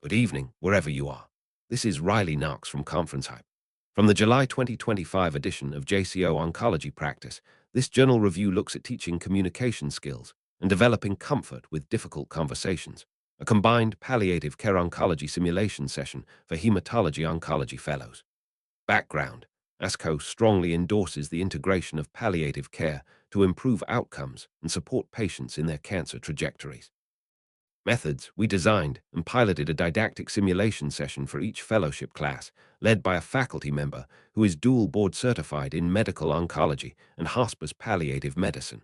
Good evening, wherever you are. This is Riley Knox from ConferenceHype. From the July 2025 edition of JCO Oncology Practice, this journal review looks at teaching communication skills and developing comfort with difficult conversations, a combined palliative care oncology simulation session for hematology oncology fellows. Background: ASCO strongly endorses the integration of palliative care to improve outcomes and support patients in their cancer trajectories. Methods: we designed and piloted a didactic simulation session for each fellowship class, led by a faculty member who is dual board certified in medical oncology and hospice palliative medicine.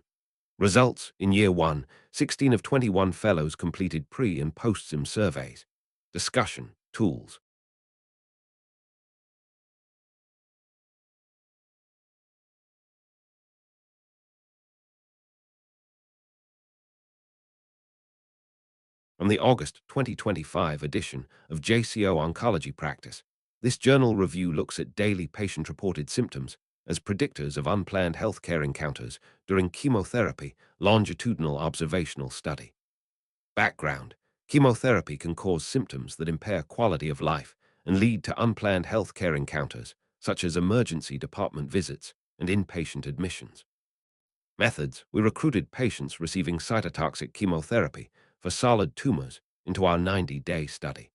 Results: in year 1, 16 of 21 fellows completed pre- and post-sim surveys. Discussion: tools. From the August 2025 edition of JCO Oncology Practice, this journal review looks at daily patient-reported symptoms as predictors of unplanned healthcare encounters during chemotherapy longitudinal observational study. Background: chemotherapy can cause symptoms that impair quality of life and lead to unplanned healthcare encounters, such as emergency department visits and inpatient admissions. Methods: we recruited patients receiving cytotoxic chemotherapy for solid tumors into our 90-day study.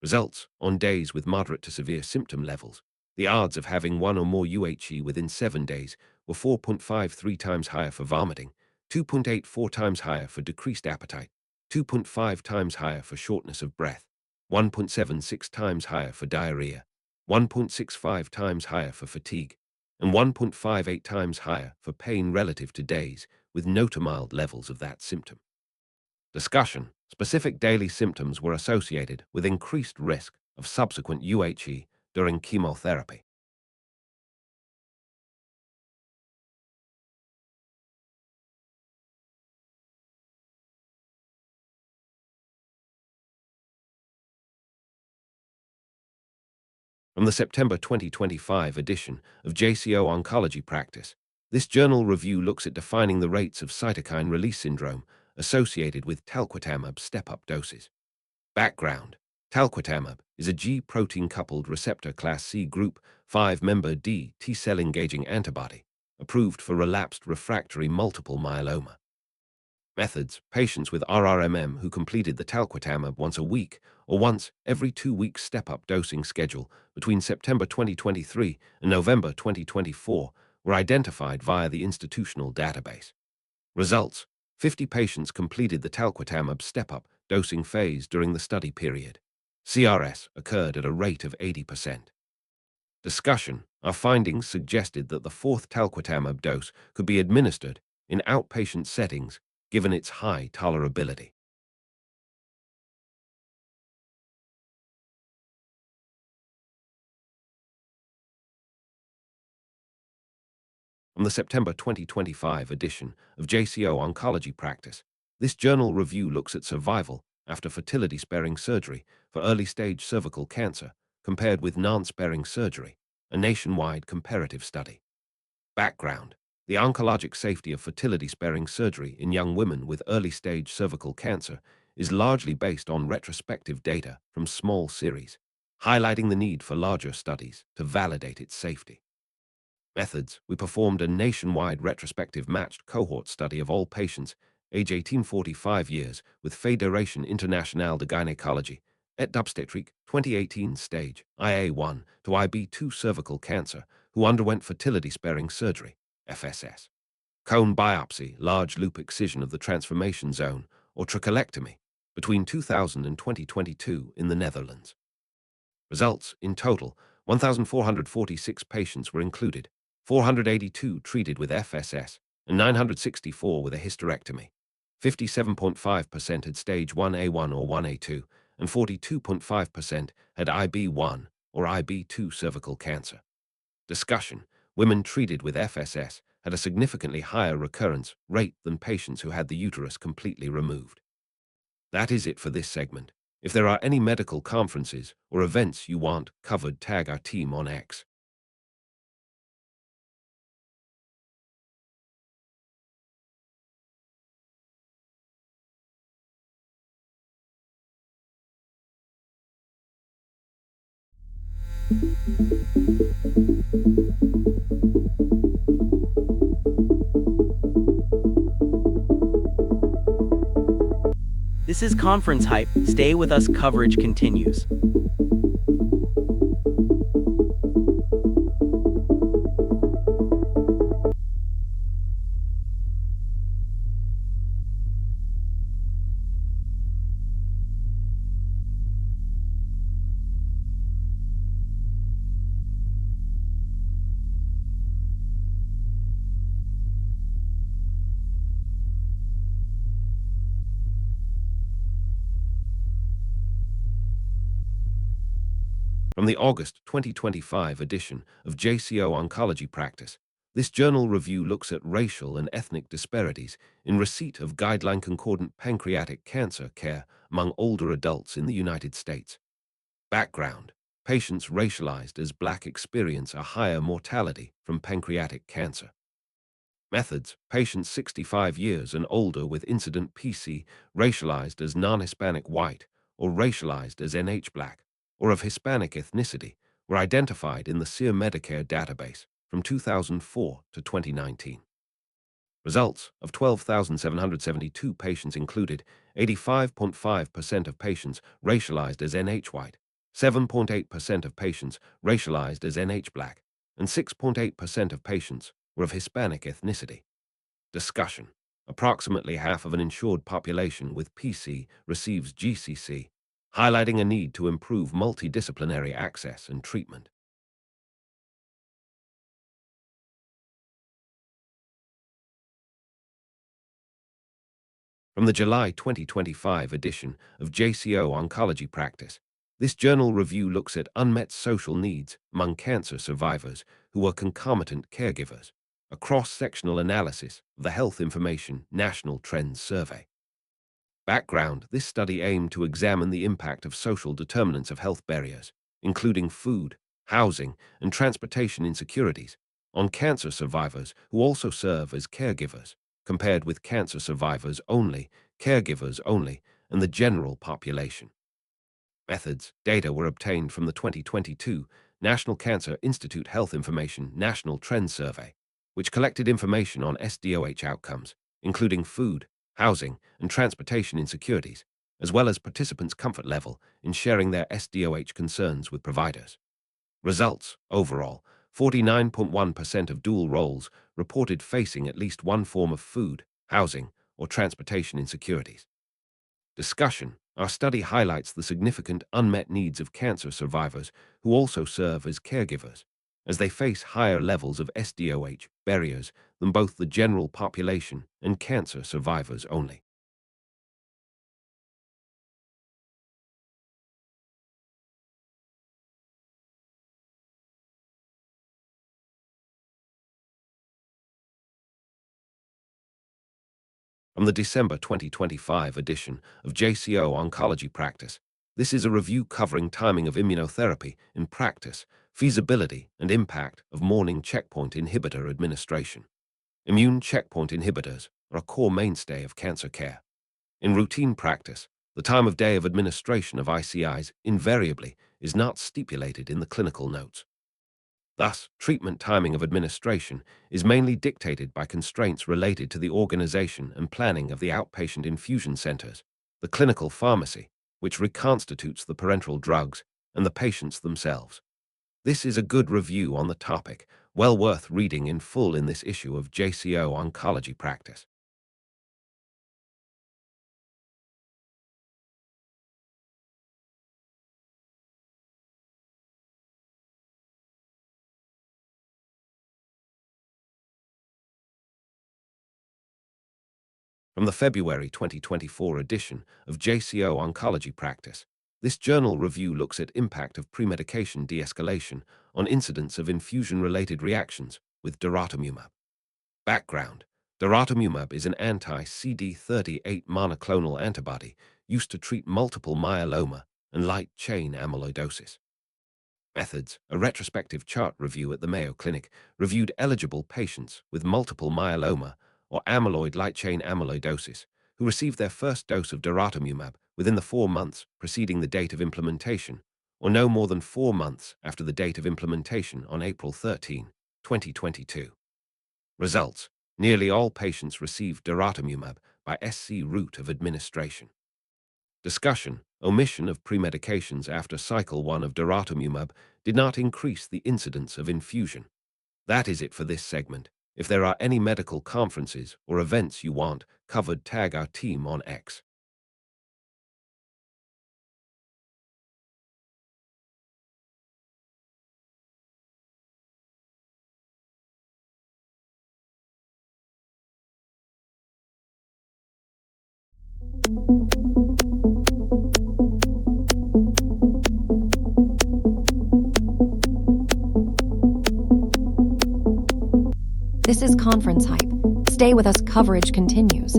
Results: on days with moderate to severe symptom levels, the odds of having one or more UHE within 7 days were 4.53 times higher for vomiting, 2.84 times higher for decreased appetite, 2.5 times higher for shortness of breath, 1.76 times higher for diarrhea, 1.65 times higher for fatigue, and 1.58 times higher for pain relative to days with no to mild levels of that symptom. Discussion: specific daily symptoms were associated with increased risk of subsequent UHE during chemotherapy. From the September 2025 edition of JCO Oncology Practice, this journal review looks at defining the rates of cytokine release syndrome associated with talquetamab step-up doses. Background: talquetamab is a G protein-coupled receptor class C group 5-member D T-cell engaging antibody, approved for relapsed refractory multiple myeloma. Methods: patients with RRMM who completed the talquetamab once a week or once every 2 weeks step-up dosing schedule between September 2023 and November 2024 were identified via the institutional database. Results: 50 patients completed the talquetamab step-up dosing phase during the study period. CRS occurred at a rate of 80%. Discussion: our findings suggested that the fourth talquetamab dose could be administered in outpatient settings given its high tolerability. From the September 2025 edition of JCO Oncology Practice, this journal review looks at survival after fertility-sparing surgery for early-stage cervical cancer compared with non-sparing surgery, a nationwide comparative study. Background: the oncologic safety of fertility-sparing surgery in young women with early-stage cervical cancer is largely based on retrospective data from small series, highlighting the need for larger studies to validate its safety. Methods: we performed a nationwide retrospective matched cohort study of all patients age 18-45 years with Fédération Internationale de Gynecologie et d'Obstétrique 2018 stage IA1 to IB2 cervical cancer who underwent fertility-sparing surgery, FSS, cone biopsy, large loop excision of the transformation zone, or trachelectomy between 2000 and 2022 in the Netherlands. Results: in total, 1,446 patients were included, 482 treated with FSS, and 964 with a hysterectomy. 57.5% had stage 1A1 or 1A2, and 42.5% had IB1 or IB2 cervical cancer. Discussion: women treated with FSS had a significantly higher recurrence rate than patients who had the uterus completely removed. That is it for this segment. If there are any medical conferences or events you want covered, tag our team on X. This is Conference Hype. Stay with us, coverage continues. From the August 2025 edition of JCO Oncology Practice, this journal review looks at racial and ethnic disparities in receipt of guideline-concordant pancreatic cancer care among older adults in the United States. Background: patients racialized as Black experience a higher mortality from pancreatic cancer. Methods: patients 65 years and older with incident PC racialized as non-Hispanic white or racialized as NH Black or of Hispanic ethnicity were identified in the SEER Medicare database from 2004 to 2019. Results of 12,772 patients included 85.5% of patients racialized as NH white, 7.8% of patients racialized as NH Black, and 6.8% of patients were of Hispanic ethnicity. Discussion: approximately half of an insured population with PC receives GCC, highlighting a need to improve multidisciplinary access and treatment. From the July 2025 edition of JCO Oncology Practice, this journal review looks at unmet social needs among cancer survivors who are concomitant caregivers, a cross-sectional analysis of the Health Information National Trends Survey. Background: this study aimed to examine the impact of social determinants of health barriers, including food, housing, and transportation insecurities, on cancer survivors who also serve as caregivers, compared with cancer survivors only, caregivers only, and the general population. Methods: data were obtained from the 2022 National Cancer Institute Health Information National Trends Survey, which collected information on SDOH outcomes, including food, housing, and transportation insecurities, as well as participants' comfort level in sharing their SDOH concerns with providers. Results: overall, 49.1% of dual roles reported facing at least one form of food, housing, or transportation insecurities. Discussion: our study highlights the significant unmet needs of cancer survivors who also serve as caregivers, as they face higher levels of SDOH barriers than both the general population and cancer survivors only. From the December 2025 edition of JCO Oncology Practice, this is a review covering timing of immunotherapy in practice, feasibility, and impact of morning checkpoint inhibitor administration. Immune checkpoint inhibitors are a core mainstay of cancer care. In routine practice, the time of day of administration of ICIs invariably is not stipulated in the clinical notes. Thus, treatment timing of administration is mainly dictated by constraints related to the organization and planning of the outpatient infusion centers, the clinical pharmacy, which reconstitutes the parenteral drugs, and the patients themselves. This is a good review on the topic, well worth reading in full in this issue of JCO Oncology Practice. From the February 2024 edition of JCO Oncology Practice, this journal review looks at impact of premedication de-escalation on incidence of infusion-related reactions with daratumumab. Background: daratumumab is an anti-CD38 monoclonal antibody used to treat multiple myeloma and light chain amyloidosis. Methods: a retrospective chart review at the Mayo Clinic reviewed eligible patients with multiple myeloma or amyloid light chain amyloidosis who received their first dose of daratumumab within the 4 months preceding the date of implementation, or no more than 4 months after the date of implementation on April 13, 2022. Results: nearly all patients received daratumumab by SC route of administration. Discussion: omission of premedications after cycle 1 of daratumumab did not increase the incidence of infusion. That is it for this segment. If there are any medical conferences or events you want covered, tag our team on X. This is ConferenceHype. Stay with us, coverage continues.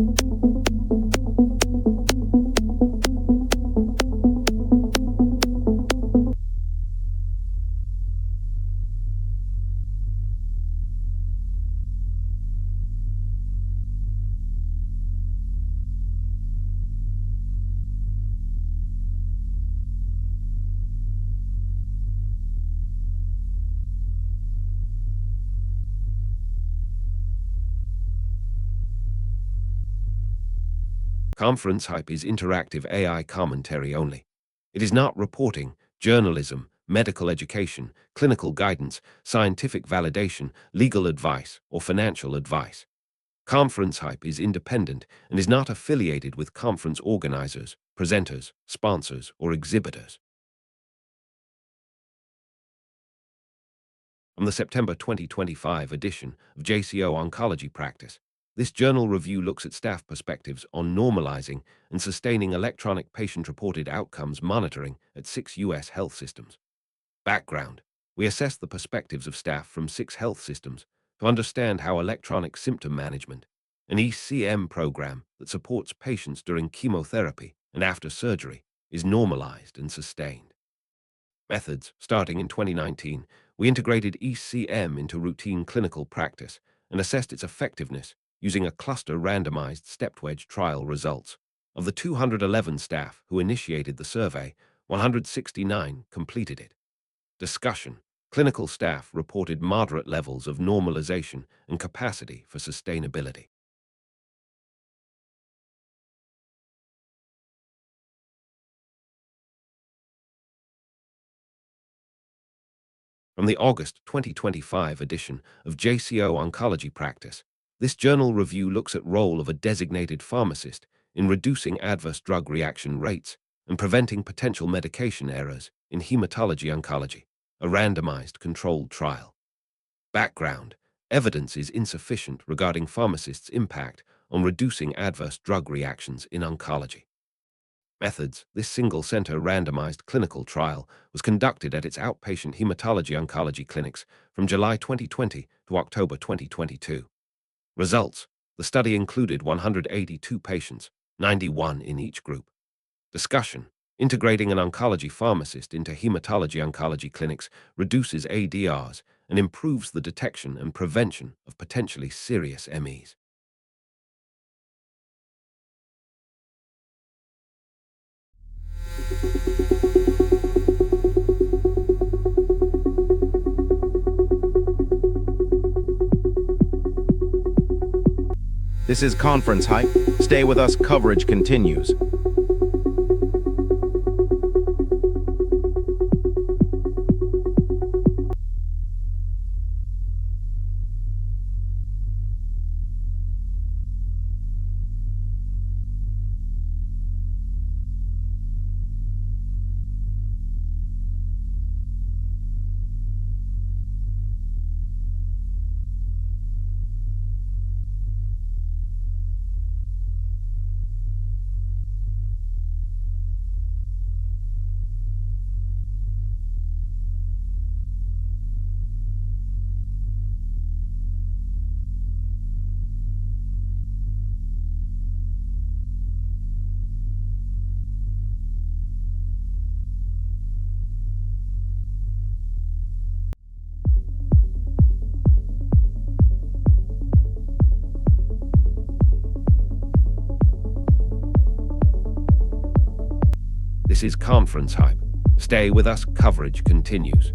ConferenceHype is interactive AI commentary only. It is not reporting, journalism, medical education, clinical guidance, scientific validation, legal advice, or financial advice. ConferenceHype is independent and is not affiliated with conference organizers, presenters, sponsors, or exhibitors. From the September 2025 edition of JCO Oncology Practice, this journal review looks at staff perspectives on normalizing and sustaining electronic patient-reported outcomes monitoring at 6 U.S. health systems. Background: we assess the perspectives of staff from 6 health systems to understand how electronic symptom management, an ECM program that supports patients during chemotherapy and after surgery, is normalized and sustained. Methods: starting in 2019, we integrated ECM into routine clinical practice and assessed its effectiveness using a cluster randomized stepped wedge trial results. Of the 211 staff who initiated the survey, 169 completed it. Discussion: clinical staff reported moderate levels of normalization and capacity for sustainability. From the August 2025 edition of JCO Oncology Practice, this journal review looks at role of a designated pharmacist in reducing adverse drug reaction rates and preventing potential medication errors in hematology oncology, a randomized controlled trial. Background: evidence is insufficient regarding pharmacists' impact on reducing adverse drug reactions in oncology. Methods: this single-center randomized clinical trial was conducted at its outpatient hematology oncology clinics from July 2020 to October 2022. Results: the study included 182 patients, 91 in each group. Discussion: integrating an oncology pharmacist into hematology oncology clinics reduces ADRs and improves the detection and prevention of potentially serious MEs. This is ConferenceHype. Stay with us, coverage continues. This is ConferenceHype. Stay with us, coverage continues.